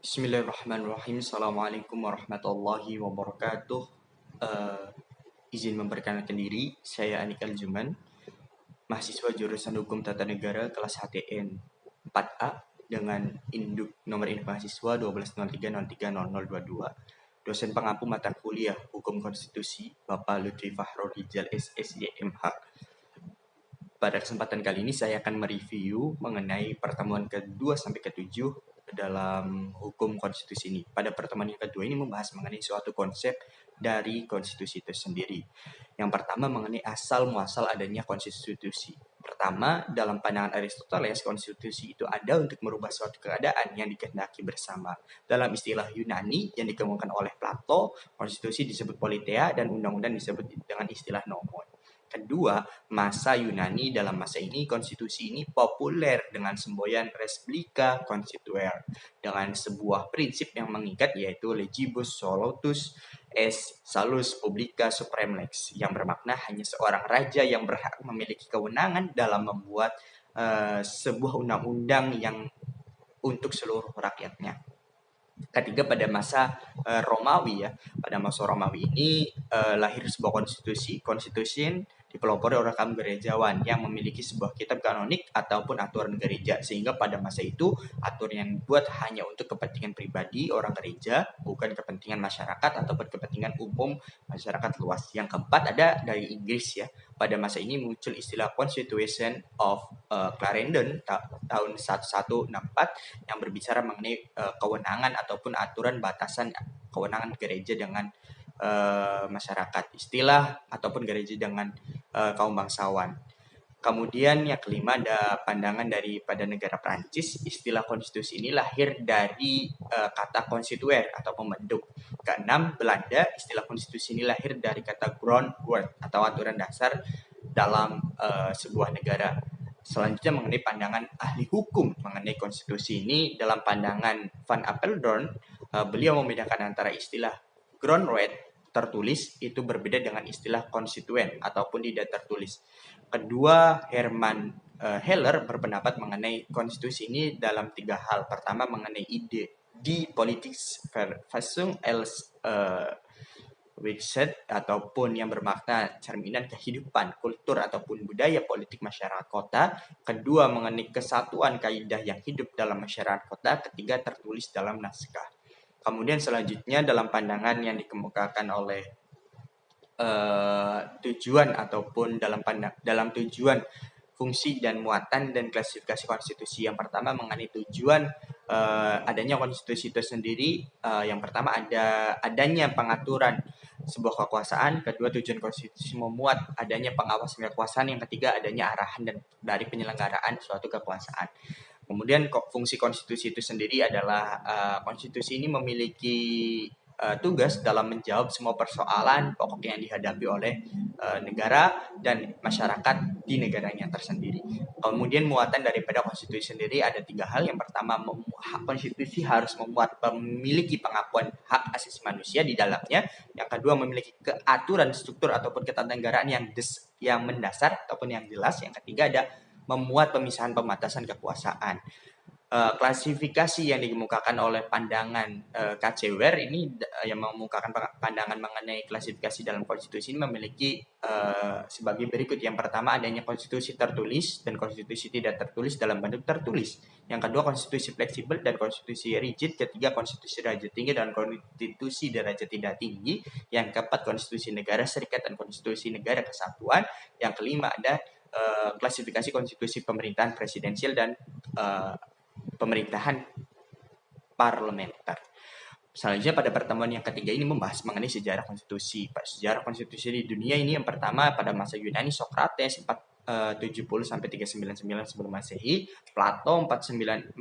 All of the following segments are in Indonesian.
Bismillahirrahmanirrahim. Assalamualaikum warahmatullahi wabarakatuh. Eh, izin memperkenalkan diri, saya Anik Aljuman, mahasiswa jurusan Hukum Tata Negara kelas HTN 4A dengan induk nomor induk mahasiswa 1203030022. Dosen pengampu mata kuliah Hukum Konstitusi Bapak Lutfi Fahrul Rijal SSYMH. Pada kesempatan kali ini saya akan mereview mengenai pertemuan kedua sampai ketujuh dalam hukum konstitusi ini. Pada pertemuan yang kedua ini membahas mengenai suatu konsep dari konstitusi itu sendiri. Yang pertama mengenai asal muasal adanya konstitusi. Pertama, dalam pandangan Aristoteles, konstitusi itu ada untuk merubah suatu keadaan yang dikehendaki bersama. Dalam istilah Yunani yang dikemukakan oleh Plato, konstitusi disebut politeia dan undang-undang disebut dengan istilah nomon. Kedua, masa Yunani dalam masa ini konstitusi ini populer dengan semboyan Respublica Constituere dengan sebuah prinsip yang mengikat yaitu legibus solutus es salus publica supreme lex yang bermakna hanya seorang raja yang berhak memiliki kewenangan dalam membuat sebuah undang-undang yang untuk seluruh rakyatnya. Ketiga, pada masa Romawi ya, pada masa Romawi ini lahir sebuah konstitusi dipelopori oleh kaum gerejawan yang memiliki sebuah kitab kanonik ataupun aturan gereja, sehingga pada masa itu aturan yang dibuat hanya untuk kepentingan pribadi orang gereja, bukan kepentingan masyarakat ataupun kepentingan umum masyarakat luas. Yang keempat ada dari Inggris ya, pada masa ini muncul istilah Constitution of Clarendon tahun 1164 yang berbicara mengenai kewenangan ataupun aturan batasan kewenangan gereja dengan masyarakat, istilah ataupun gereja dengan kaum bangsawan. Kemudian yang kelima ada pandangan daripada negara Prancis. Istilah konstitusi ini lahir dari kata constituer atau pembentuk. Keenam, Belanda. Istilah konstitusi ini lahir dari kata grondwet atau aturan dasar dalam sebuah negara. Selanjutnya mengenai pandangan ahli hukum mengenai konstitusi ini, dalam pandangan Van Apeldoorn, beliau membedakan antara istilah grondwet tertulis itu berbeda dengan istilah konstituen ataupun tidak tertulis. Kedua, Herman Heller berpendapat mengenai konstitusi ini dalam tiga hal. Pertama, mengenai ide di politics Verfassung als Wixet ataupun yang bermakna cerminan kehidupan, kultur ataupun budaya politik masyarakat kota. Kedua, mengenai kesatuan kaidah yang hidup dalam masyarakat kota. Ketiga, tertulis dalam naskah. Kemudian selanjutnya dalam pandangan yang dikemukakan oleh tujuan ataupun dalam tujuan, fungsi dan muatan dan klasifikasi konstitusi. Yang pertama mengenai tujuan adanya konstitusi itu sendiri. Yang pertama adanya pengaturan sebuah kekuasaan. Kedua, tujuan konstitusi memuat adanya pengawasan kekuasaan. Yang ketiga, adanya arahan dan dari penyelenggaraan suatu kekuasaan. Kemudian fungsi konstitusi itu sendiri adalah konstitusi ini memiliki tugas dalam menjawab semua persoalan pokok yang dihadapi oleh negara dan masyarakat di negaranya tersendiri. Kemudian muatan daripada konstitusi sendiri ada tiga hal. Yang pertama, konstitusi harus memiliki pengakuan hak asasi manusia di dalamnya. Yang kedua, memiliki keaturan struktur ataupun ketatanegaraan yang mendasar ataupun yang jelas. Yang ketiga ada memuat pemisahan pembatasan kekuasaan. Klasifikasi yang dikemukakan oleh pandangan KC Ware ini yang mengemukakan pandangan mengenai klasifikasi dalam konstitusi ini memiliki sebagai berikut. Yang pertama, adanya konstitusi tertulis dan konstitusi tidak tertulis dalam bentuk tertulis. Yang kedua, konstitusi fleksibel dan konstitusi rigid. Ketiga, konstitusi derajat tinggi dan konstitusi derajat tidak tinggi. Yang keempat, konstitusi negara serikat dan konstitusi negara kesatuan. Yang kelima ada klasifikasi konstitusi pemerintahan presidensial dan pemerintahan parlementer. Selanjutnya pada pertemuan yang ketiga ini membahas mengenai sejarah konstitusi. Sejarah konstitusi di dunia ini yang pertama pada masa Yunani Socrates 470 sampai 399 sebelum Masehi, Plato 429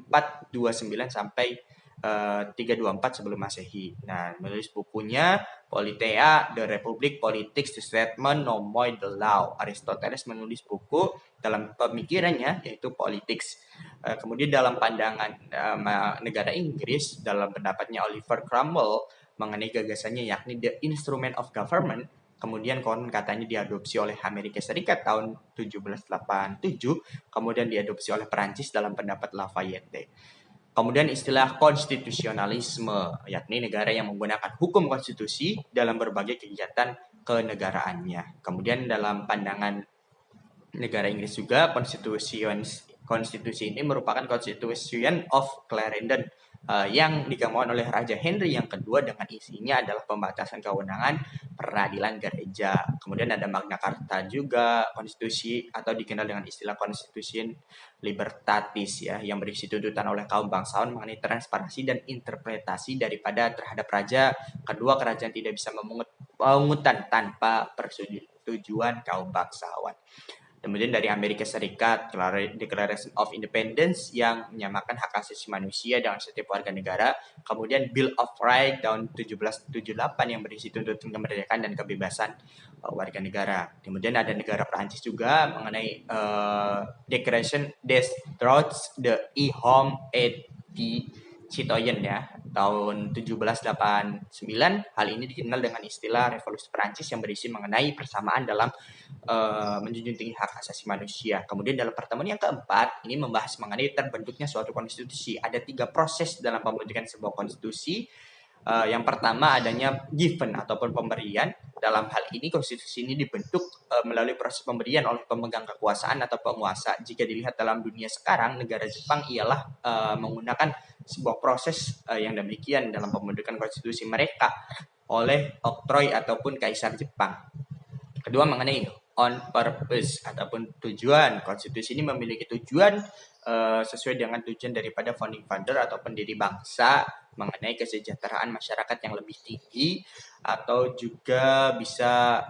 sampai 324 sebelum Masehi. Nah, menulis bukunya Politeia, The Republic, Politics, The Statement, Nomoi, The Law. Aristoteles menulis buku dalam pemikirannya yaitu Politics. Kemudian dalam pandangan negara Inggris, dalam pendapatnya Oliver Cromwell mengenai gagasannya yakni The Instrument of Government, kemudian konon katanya diadopsi oleh Amerika Serikat tahun 1787, kemudian diadopsi oleh Perancis dalam pendapat Lafayette. Kemudian istilah konstitusionalisme, yakni negara yang menggunakan hukum konstitusi dalam berbagai kegiatan kenegaraannya. Kemudian dalam pandangan negara Inggris juga, konstitusi ini merupakan Constitution of Clarendon yang digaungkan oleh Raja Henry yang kedua, dengan isinya adalah pembatasan kewenangan peradilan gereja. Kemudian ada Magna Carta juga, konstitusi atau dikenal dengan istilah Constitution Libertatis ya, yang berisi tuntutan oleh kaum bangsawan mengenai transparansi dan interpretasi daripada terhadap raja. Kedua, kerajaan tidak bisa memungut pungutan tanpa persetujuan kaum bangsawan. Kemudian dari Amerika Serikat, Declaration of Independence yang menyamakan hak asasi manusia dengan setiap warga negara. Kemudian Bill of Rights tahun 1778 yang berisi tuntutan kemerdekaan dan kebebasan warga negara. Kemudian ada negara Perancis juga mengenai Declaration des Droits de l'Homme et du Citoyen ya, tahun 1789. Hal ini dikenal dengan istilah Revolusi Perancis yang berisi mengenai persamaan dalam menjunjung tinggi hak asasi manusia. Kemudian dalam pertemuan yang keempat, ini membahas mengenai terbentuknya suatu konstitusi. Ada 3 proses dalam pembentukan sebuah konstitusi. Yang pertama adanya given ataupun pemberian. Dalam hal ini konstitusi ini dibentuk melalui proses pemberian oleh pemegang kekuasaan atau penguasa. Jika dilihat dalam dunia sekarang, negara Jepang ialah menggunakan sebuah proses yang demikian dalam pembentukan konstitusi mereka oleh oktroi ataupun kaisar Jepang. Kedua mengenai on purpose ataupun tujuan. Konstitusi ini memiliki tujuan sesuai dengan tujuan daripada founding father atau pendiri bangsa mengenai kesejahteraan masyarakat yang lebih tinggi, atau juga bisa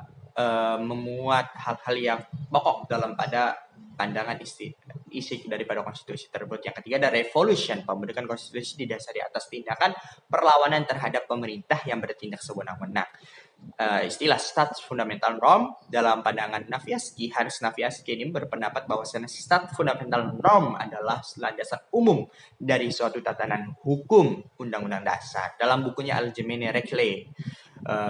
memuat hal-hal yang pokok dalam pada pandangan isi daripada konstitusi tersebut. Yang ketiga ada revolution. Pembentukan konstitusi didasari atas tindakan perlawanan terhadap pemerintah yang bertindak sewenang-wenang. Istilah Stats Fundamental Norm dalam pandangan Naviaski, Hans Naviaski ini berpendapat bahwa Stats Fundamental Norm adalah landasan umum dari suatu tatanan hukum undang-undang dasar. Dalam bukunya Allgemeine Rechte,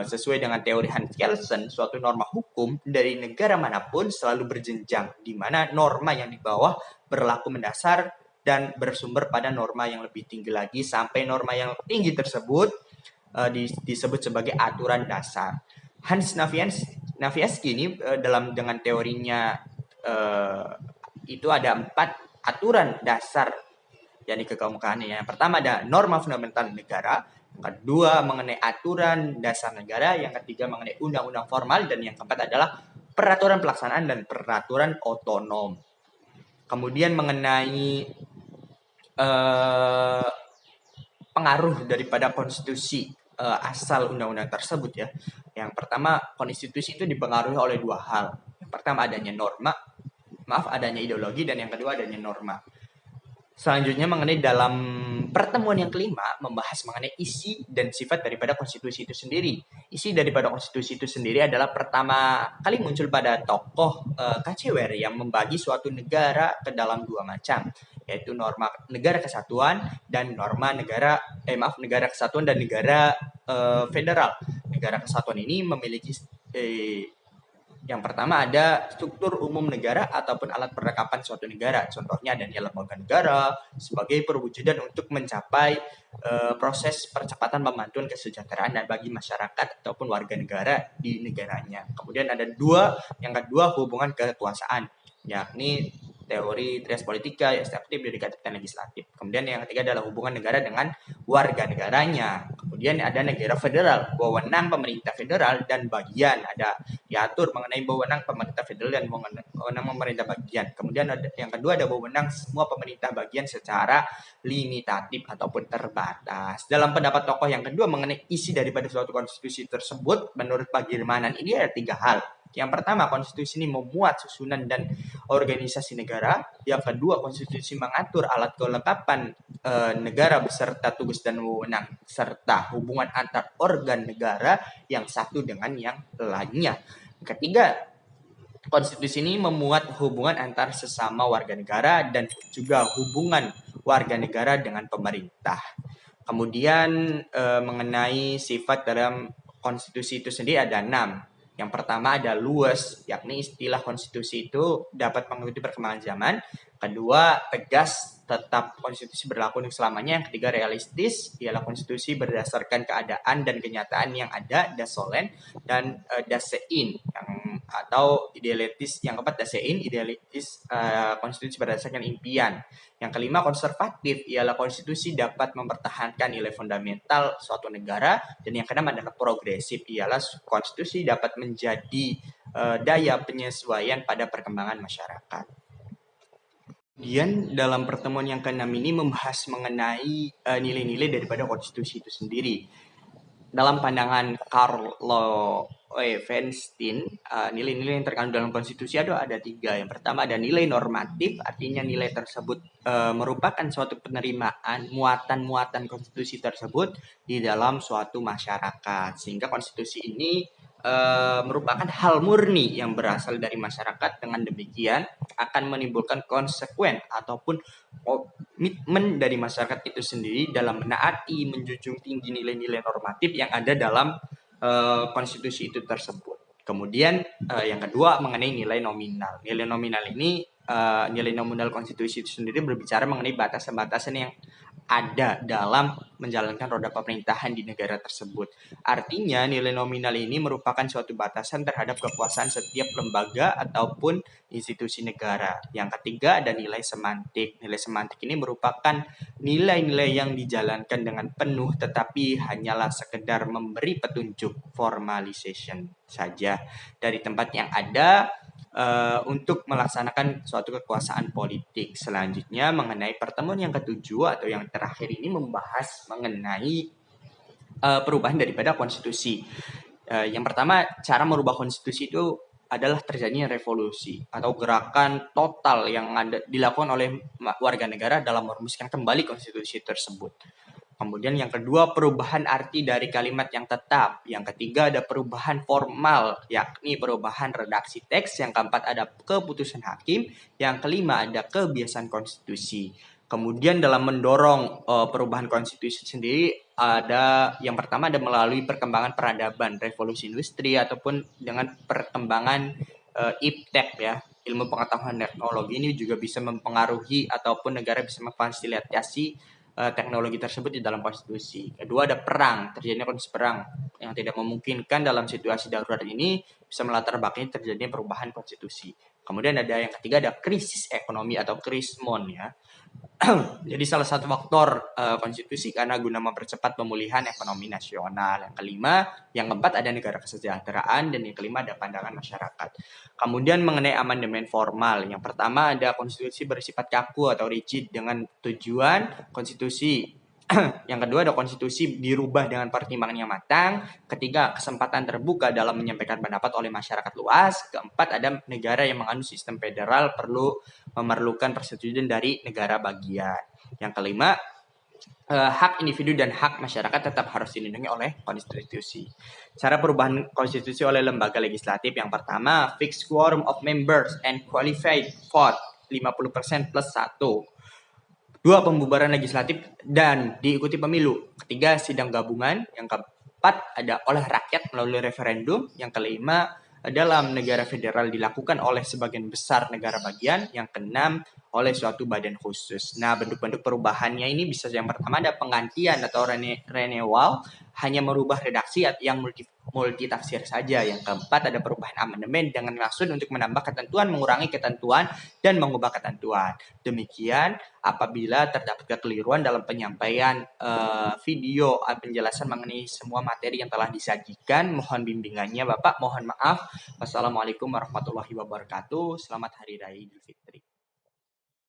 sesuai dengan teori Hans Kelsen, suatu norma hukum dari negara manapun selalu berjenjang, di mana norma yang di bawah berlaku mendasar dan bersumber pada norma yang lebih tinggi lagi, sampai norma yang tinggi tersebut disebut sebagai aturan dasar. Hans Naviaski ini dengan teorinya itu ada 4 aturan dasar yang dikemukakannya. Yang pertama ada norma fundamental negara, yang kedua mengenai aturan dasar negara, yang ketiga mengenai undang-undang formal, dan yang keempat adalah peraturan pelaksanaan dan peraturan otonom. Kemudian mengenai pengaruh daripada konstitusi asal undang-undang tersebut ya. Yang pertama, konstitusi itu dipengaruhi oleh 2 hal. Yang pertama adanya adanya ideologi, dan yang kedua adanya norma. Selanjutnya mengenai dalam pertemuan yang kelima membahas mengenai isi dan sifat daripada konstitusi itu sendiri. Isi daripada konstitusi itu sendiri adalah pertama kali muncul pada tokoh Cachewar yang membagi suatu negara ke dalam 2 macam, yaitu norma negara kesatuan dan negara kesatuan dan negara federal. Negara kesatuan ini memiliki yang pertama ada struktur umum negara ataupun alat perlengkapan suatu negara. Contohnya adanya lembaga negara sebagai perwujudan untuk mencapai proses percepatan pembantuan kesejahteraan dan bagi masyarakat ataupun warga negara di negaranya. Kemudian ada yang kedua hubungan kekuasaan, yakni teori trias politika, eksekutif, yudikatif, dan legislatif. Kemudian yang ketiga adalah hubungan negara dengan warga negaranya. Kemudian ada negara federal, wewenang pemerintah federal dan bagian, ada diatur mengenai wewenang pemerintah federal dan wewenang pemerintah bagian. Kemudian yang kedua ada wewenang semua pemerintah bagian secara limitatif ataupun terbatas. Dalam pendapat tokoh yang kedua mengenai isi daripada suatu konstitusi tersebut, menurut Bagirmanan ini ada 3 hal. Yang pertama, konstitusi ini memuat susunan dan organisasi negara. Yang kedua, konstitusi mengatur alat kelengkapan negara beserta tugas dan wewenang serta hubungan antar organ negara yang satu dengan yang lainnya. Ketiga, konstitusi ini memuat hubungan antar sesama warga negara dan juga hubungan warga negara dengan pemerintah. Kemudian mengenai sifat dalam konstitusi itu sendiri ada 6. Yang pertama ada luas, yakni istilah konstitusi itu dapat mengikuti perkembangan zaman. Kedua, tegas, tetap konstitusi berlaku untuk selamanya. Yang ketiga, realistis, ialah konstitusi berdasarkan keadaan dan kenyataan yang ada, dasolen, dan dasein, atau idealistis. Yang keempat, dasein, idealistis, konstitusi berdasarkan impian. Yang kelima, konservatif, ialah konstitusi dapat mempertahankan nilai fundamental suatu negara. Dan yang keenam adalah progresif, ialah konstitusi dapat menjadi daya penyesuaian pada perkembangan masyarakat. Kemudian dalam pertemuan yang ke-6 ini membahas mengenai nilai-nilai daripada konstitusi itu sendiri. Dalam pandangan Carlo Weinstein, nilai-nilai yang terkandung dalam konstitusi ada 3. Yang pertama ada nilai normatif, artinya nilai tersebut merupakan suatu penerimaan muatan-muatan konstitusi tersebut di dalam suatu masyarakat. Sehingga konstitusi ini merupakan hal murni yang berasal dari masyarakat. Dengan demikian akan menimbulkan konsekuen ataupun komitmen dari masyarakat itu sendiri dalam menaati, menjunjung tinggi nilai-nilai normatif yang ada dalam konstitusi itu tersebut. Kemudian yang kedua mengenai nilai nominal. Nilai nominal ini nilai nominal konstitusi itu sendiri berbicara mengenai batasan-batasan yang ada dalam menjalankan roda pemerintahan di negara tersebut. Artinya nilai nominal ini merupakan suatu batasan terhadap kekuasaan setiap lembaga ataupun institusi negara. Yang ketiga ada nilai semantik. Nilai semantik ini merupakan nilai-nilai yang dijalankan dengan penuh tetapi hanyalah sekedar memberi petunjuk, formalization saja dari tempat yang ada untuk melaksanakan suatu kekuasaan politik. Selanjutnya mengenai pertemuan yang ke-7 atau yang terakhir ini membahas mengenai perubahan daripada konstitusi. Yang pertama, cara merubah konstitusi itu adalah terjadinya revolusi atau gerakan total yang dilakukan oleh warga negara dalam merumuskan kembali konstitusi tersebut. Kemudian yang kedua, perubahan arti dari kalimat yang tetap. Yang ketiga ada perubahan formal, yakni perubahan redaksi teks. Yang keempat ada keputusan hakim. Yang kelima ada kebiasaan konstitusi. Kemudian dalam mendorong perubahan konstitusi sendiri ada yang pertama ada melalui perkembangan peradaban, revolusi industri ataupun dengan perkembangan iptek ya. Ilmu pengetahuan teknologi ini juga bisa mempengaruhi ataupun negara bisa memfasilitasi teknologi tersebut di dalam konstitusi. Kedua ada perang, terjadinya kondisi perang yang tidak memungkinkan dalam situasi darurat ini bisa melatar belakangi terjadinya perubahan konstitusi. Kemudian ada yang ketiga ada krisis ekonomi atau krismon ya. Jadi salah satu faktor konstitusi karena guna mempercepat pemulihan ekonomi nasional. Yang kelima, yang keempat ada negara kesejahteraan dan yang kelima ada pandangan masyarakat. Kemudian mengenai amandemen formal, yang pertama ada konstitusi bersifat kaku atau rigid dengan tujuan konstitusi. Yang kedua ada konstitusi dirubah dengan pertimbangan yang matang. Ketiga, kesempatan terbuka dalam menyampaikan pendapat oleh masyarakat luas. Keempat, ada negara yang menganut sistem federal perlu memerlukan persetujuan dari negara bagian. Yang kelima, hak individu dan hak masyarakat tetap harus dilindungi oleh konstitusi. Cara perubahan konstitusi oleh lembaga legislatif, yang pertama, fixed quorum of members and qualified vote 50% plus 1. Dua, pembubaran legislatif dan diikuti pemilu. Ketiga, sidang gabungan. Yang keempat, ada oleh rakyat melalui referendum. Yang kelima, dalam negara federal dilakukan oleh sebagian besar negara bagian. Yang keenam, oleh suatu badan khusus. Nah, bentuk-bentuk perubahannya ini bisa yang pertama ada penggantian atau renewal, hanya merubah redaksi yang multitafsir saja. Yang keempat ada perubahan amandemen dengan maksud untuk menambah ketentuan, mengurangi ketentuan, dan mengubah ketentuan. Demikian apabila terdapat kekeliruan dalam penyampaian video penjelasan mengenai semua materi yang telah disajikan, mohon bimbingannya Bapak, mohon maaf. Wassalamualaikum warahmatullahi wabarakatuh. Selamat Hari Raya Idul Fitri.